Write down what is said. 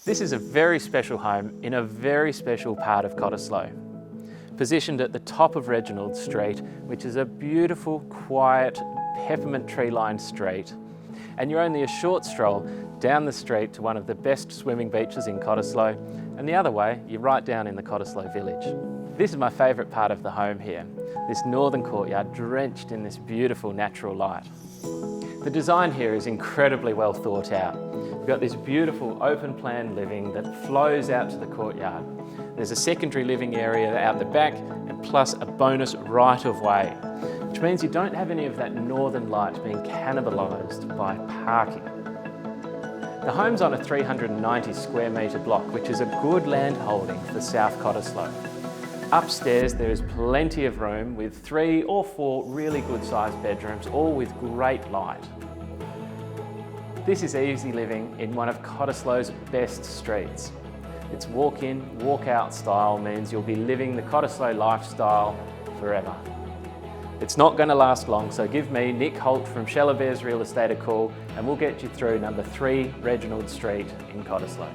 This is a very special home in a very special part of Cottesloe. Positioned at the top of Reginald Street, which is a beautiful, quiet, peppermint tree-lined street. And you're only a short stroll down the street to one of the best swimming beaches in Cottesloe, and the other way, you're right down in the Cottesloe village. This is my favourite part of the home here, this northern courtyard drenched in this beautiful natural light. The design here is incredibly well thought out. We've got this beautiful open plan living that flows out to the courtyard. There's a secondary living area out the back and plus a bonus right of way, which means you don't have any of that northern light being cannibalised by parking. The home's on a 390 square metre block, which is a good land holding for South Cottesloe. Upstairs there is plenty of room with 3 or 4 really good sized bedrooms, all with great light. This is easy living in one of Cottesloe's best streets. Its walk-in, walk-out style means you'll be living the Cottesloe lifestyle forever. It's not going to last long, so give me, Nick Holt from Bears Real Estate, a call and we'll get you through number 3 Reginald Street in Cottesloe.